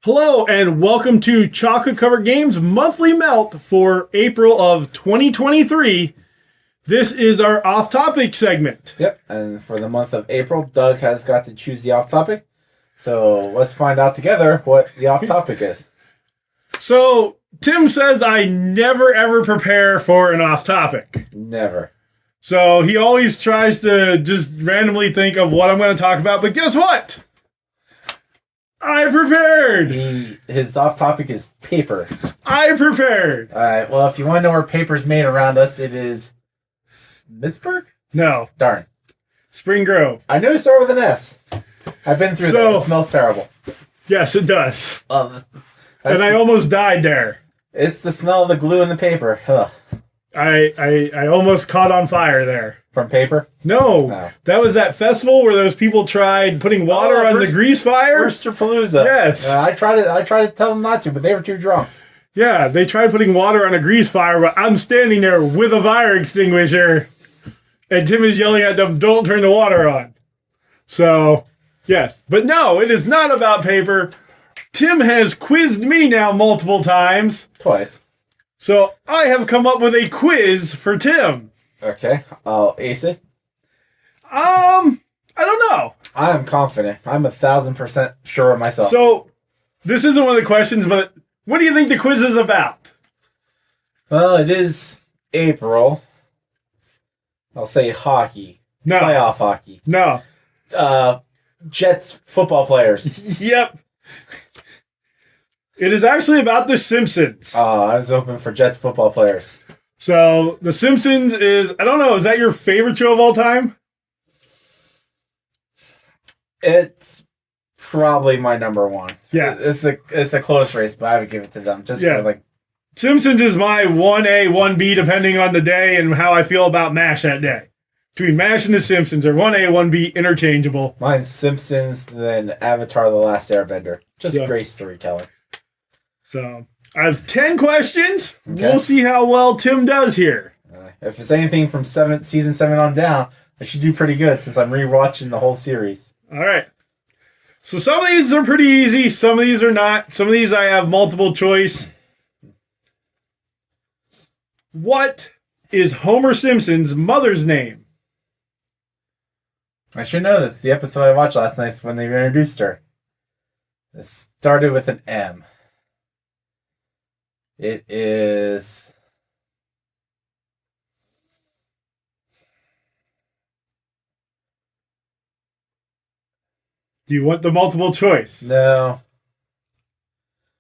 Hello and welcome to Chocolate Covered Games Monthly Melt for April of 2023. This is our off-topic segment. Yep, and for the month of April, Doug has got to choose the off-topic. So let's find out together what the off-topic is. So, Tim says I never ever prepare for an off-topic. Never. So he always tries to just randomly think of what I'm going to talk about, but guess what? I prepared! His off-topic is paper. I prepared! Alright, well, if you want to know where paper's made around us, it is Smithsburg? No. Darn. Spring Grove. I knew it started with an S. I've been through that. It smells terrible. Yes, it does. And I almost died there. It's the smell of the glue in the paper. Ugh. I almost caught on fire there. From paper? No. That was that festival where those people tried putting water on the grease fire. Roosterpalooza. Yes. I tried to tell them not to, but they were too drunk. Yeah, they tried putting water on a grease fire, but I'm standing there with a fire extinguisher, and Tim is yelling at them, "Don't turn the water on." So, yes. But no, it is not about paper. Tim has quizzed me now multiple times. Twice. So, I have come up with a quiz for Tim. Okay, I'll ace it. I don't know. I am confident. I'm 1,000% sure of myself. So, this isn't one of the questions, but what do you think the quiz is about? Well, it is April. I'll say hockey. No. Playoff hockey. No. Jets football players. Yep. It is actually about The Simpsons. Oh, I was hoping for Jets football players. So, The Simpsons is, I don't know, is that your favorite show of all time? It's probably my number one. Yeah. It's a close race, but I would give it to them. For Simpsons is my 1A, 1B, depending on the day and how I feel about MASH that day. Between MASH and The Simpsons are 1A, 1B, interchangeable. Mine's Simpsons, then Avatar: The Last Airbender. Just great storytelling. So, I have 10 questions. Okay. We'll see how well Tim does here. If it's anything from season 7 on down, I should do pretty good since I'm rewatching the whole series. All right. So some of these are pretty easy. Some of these are not. Some of these I have multiple choice. What is Homer Simpson's mother's name? I should know this. The episode I watched last night is when they introduced her. It started with an M. It is... Do you want the multiple choice? No.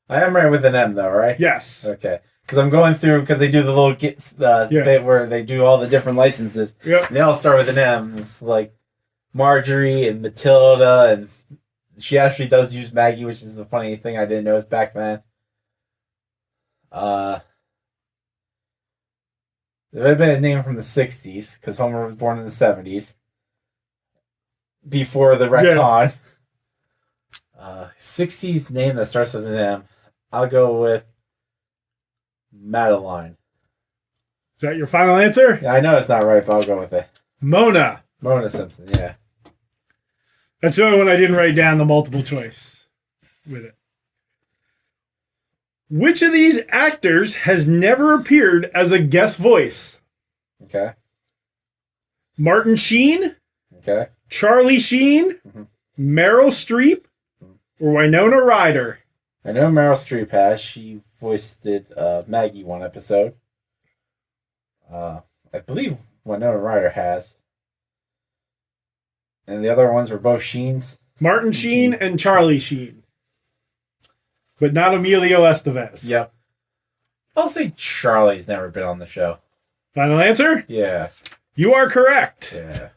I am right with an M, though, right? Yes. Okay. Because I'm going through, because they do the little bit where they do all the different licenses. Yep. And they all start with an M. It's like Marjorie and Matilda, and she actually does use Maggie, which is the funny thing I didn't know back then. There would have been a name from the 60s, because Homer was born in the 70s. Before the retcon. Yeah. 60s name that starts with an M. I'll go with Madeline. Is that your final answer? Yeah, I know it's not right, but I'll go with it. Mona. Mona Simpson, yeah. That's the only one I didn't write down the multiple choice with it. Which of these actors has never appeared as a guest voice? Okay. Martin Sheen? Okay. Charlie Sheen? Mm-hmm. Meryl Streep? Or Winona Ryder? I know Meryl Streep has. She voiced Maggie one episode. I believe Winona Ryder has. And the other ones were both Sheens. Martin Sheen and Charlie Sheen. But not Emilio Estevez. Yep. I'll say Charlie's never been on the show. Final answer? Yeah. You are correct. Yeah.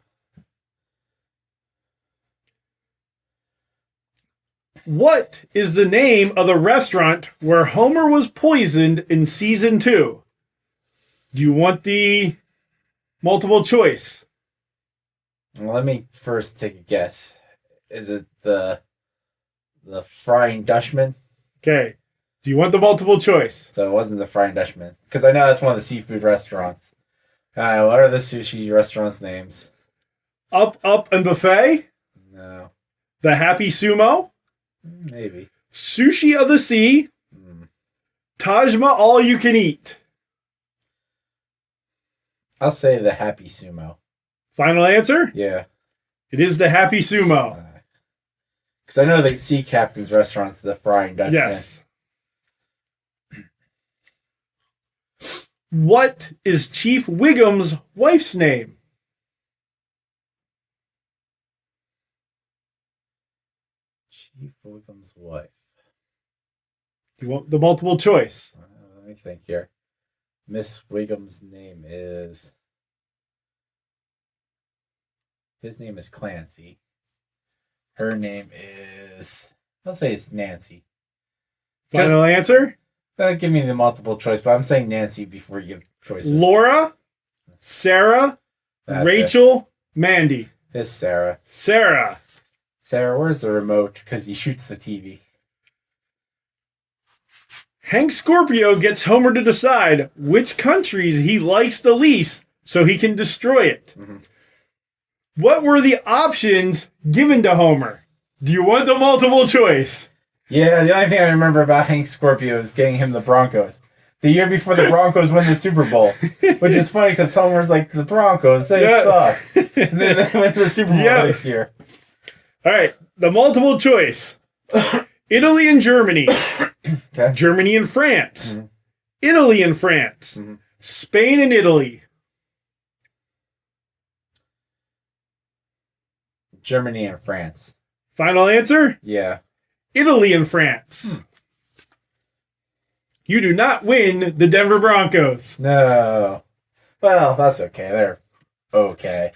What is the name of the restaurant where Homer was poisoned in season 2? Do you want the multiple choice? Well, let me first take a guess. Is it the Frying Dutchman? Okay. Do you want the multiple choice? So it wasn't the Frying Dutchman. Because I know that's one of the seafood restaurants. Alright, what are the sushi restaurants' names? Up, and Buffet? No. The Happy Sumo? Maybe. Sushi of the Sea, Tajma All You Can Eat. I'll say the Happy Sumo. Final answer? Yeah. It is the Happy Sumo. Because I know the Sea Captain's restaurant's the Frying Dutchman. Yes. What is Chief Wiggum's wife's name? Chief Wiggum's wife. You want the multiple choice? Let me think here. Miss Wiggum's name is... His name is Clancy. Her name is... I'll say it's Nancy. Final answer? Give me the multiple choice, but I'm saying Nancy before you give choices. Laura, Sarah, That's Rachel, Mandy. It's Sarah. Sarah. Sarah, where's the remote? Because he shoots the TV. Hank Scorpio gets Homer to decide which countries he likes the least so he can destroy it. Mm-hmm. What were the options given to Homer? Do you want the multiple choice? Yeah, the only thing I remember about Hank Scorpio is getting him the Broncos. The year before the Broncos win the Super Bowl. Which is funny because Homer's like, the Broncos, they suck. And then they win the Super Bowl next year. All right, the multiple choice. Italy and Germany. Okay. Germany and France. Mm-hmm. Italy and France. Mm-hmm. Spain and Italy. Germany and France. Final answer? Yeah. Italy and France. You do not win the Denver Broncos. No. Well, that's okay. They're okay.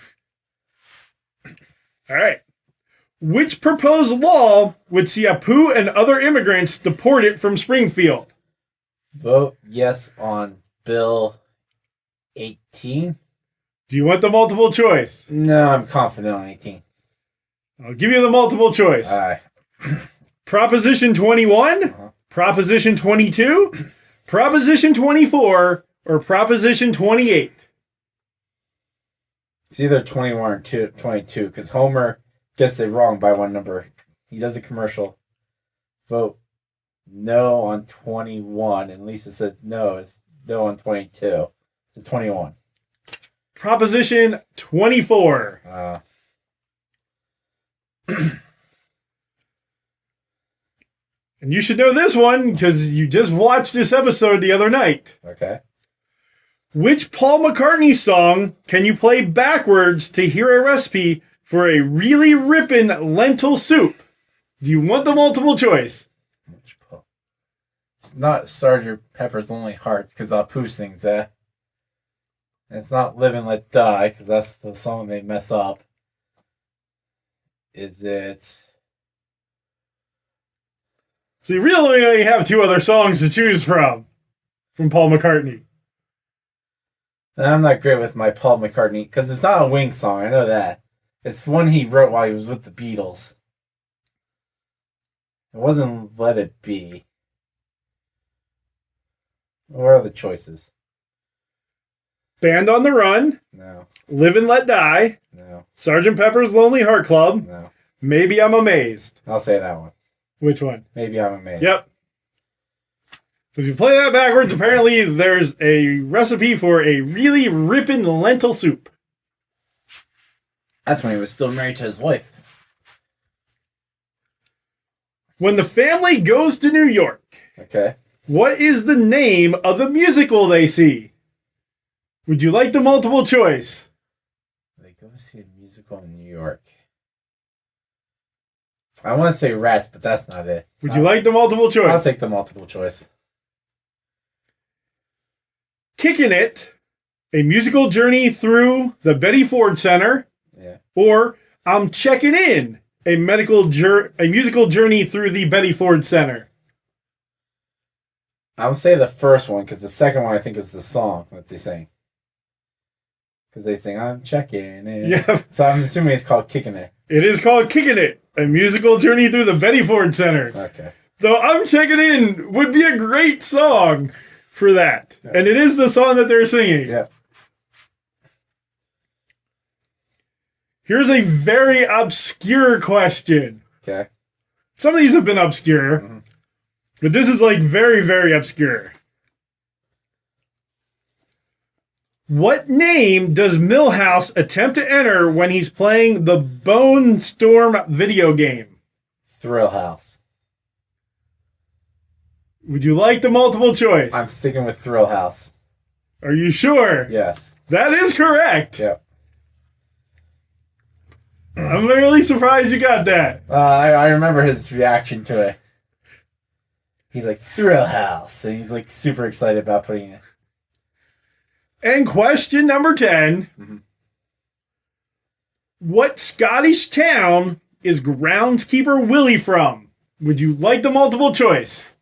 All right. Which proposed law would see Apu and other immigrants deported from Springfield? Vote yes on Bill 18. Do you want the multiple choice? No, I'm confident on 18. I'll give you the multiple choice. All right. Proposition 21, Uh-huh. Proposition 22, Proposition 24, or Proposition 28? It's either 21 or 22 because Homer gets it wrong by one number. He does a commercial. Vote no on 21, and Lisa says no. It's no on 22. So 21. Proposition 24. And you should know this one because you just watched this episode the other night. Okay. Which Paul McCartney song can you play backwards to hear a recipe for a really rippin' lentil soup? Do you want the multiple choice? Which Paul? It's not Sgt. Pepper's Lonely Hearts because Apu sings that. And it's not Live and Let Die because that's the song they mess up. Is it... So you really only have two other songs to choose from Paul McCartney. And I'm not great with my Paul McCartney because it's not a Wings song. I know that. It's one he wrote while he was with the Beatles. It wasn't Let It Be. What are the choices? Band on the Run, No. Live and Let Die, No. Sgt. Pepper's Lonely Heart Club, No. Maybe I'm Amazed. I'll say that one. Which one? Maybe I'm Amazed. Yep. So if you play that backwards, apparently there's a recipe for a really rippin' lentil soup. That's when he was still married to his wife. When the family goes to New York, Okay. what is the name of the musical they see? Would you like the multiple choice? They go see a musical in New York. I want to say Rats, but that's not it. Would you like the multiple choice? I'll take the multiple choice. Kicking It, a musical journey through the Betty Ford Center, Yeah. or I'm Checking In, a musical journey through the Betty Ford Center. I would say the first one because the second one I think is the song that they sing. Because they sing, I'm checking in. Yeah. So I'm assuming it's called Kicking It. It is called Kicking It, a musical journey through the Betty Ford Center. Okay. Though I'm Checking In would be a great song for that. Yeah. And it is the song that they're singing. Yeah. Here's a very obscure question. Okay. Some of these have been obscure. Mhm. But this is like very, very obscure. What name does Milhouse attempt to enter when he's playing the Bone Storm video game? Thrill House. Would you like the multiple choice? I'm sticking with Thrill House. Are you sure? Yes. That is correct. Yep. I'm really surprised you got that. I remember his reaction to it. He's like, Thrill House. And he's like super excited about putting it. And question number 10. Mhm. What Scottish town is groundskeeper Willie from? Would you like the multiple choice?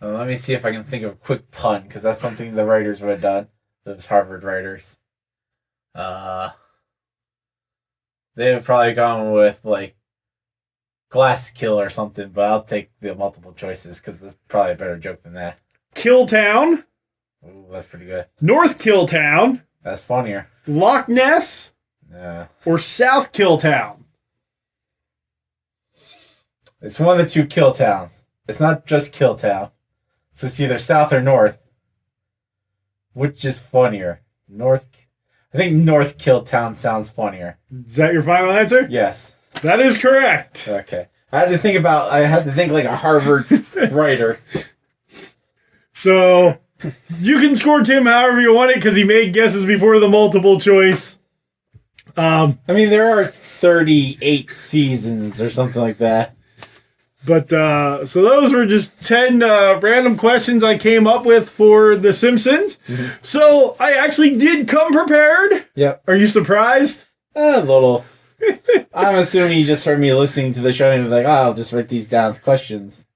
Let me see if I can think of a quick pun, because that's something the writers would have done. Those Harvard writers. They would have probably gone with, like, Glasskill or something, but I'll take the multiple choices, because that's probably a better joke than that. Killtown, Ooh, that's pretty good. North Killtown, That's funnier. Loch Ness, Yeah. or South Killtown? It's one of the two kill towns. It's not just Kill Town. So it's either South or North. Which is funnier? I think North Kill Town sounds funnier. Is that your final answer? Yes. That is correct. Okay. I had to think like a Harvard writer. So you can score Tim however you want it because he made guesses before the multiple choice. I mean, there are 38 seasons or something like that. But so those were just 10 random questions I came up with for The Simpsons. Mm-hmm. So I actually did come prepared. Yep. Are you surprised? A little. I'm assuming you just heard me listening to the show and you're like, I'll just write these down as questions.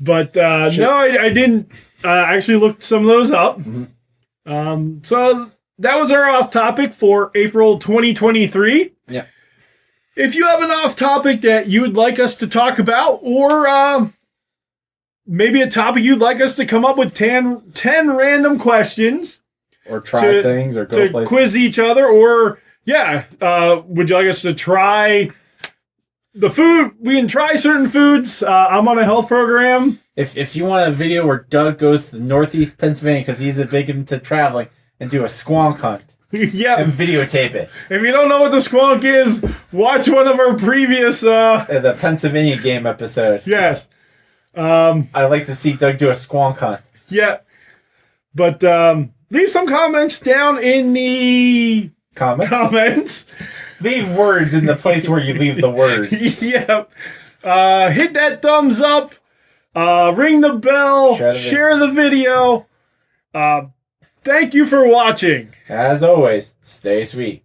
But no, I didn't. I actually looked some of those up. Mm-hmm. So that was our off topic for April 2023. Yeah. If you have an off topic that you would like us to talk about, or maybe a topic you'd like us to come up with 10 random questions Or try things or go to places. quiz each other, or would you like us to try the food? We can try certain foods. I'm on a health program. If you want a video where Doug goes to Northeast Pennsylvania because he's big into traveling and do a squonk hunt Yeah. and videotape it. If you don't know what the squonk is, watch one of our previous. The Pennsylvania game episode. Yes. I'd like to see Doug do a squonk hunt. Yeah. But leave some comments down in the comments. Leave words in the place where you leave the words. Yeah. Hit that thumbs up. Ring the bell. Share the video. Thank you for watching. As always, stay sweet.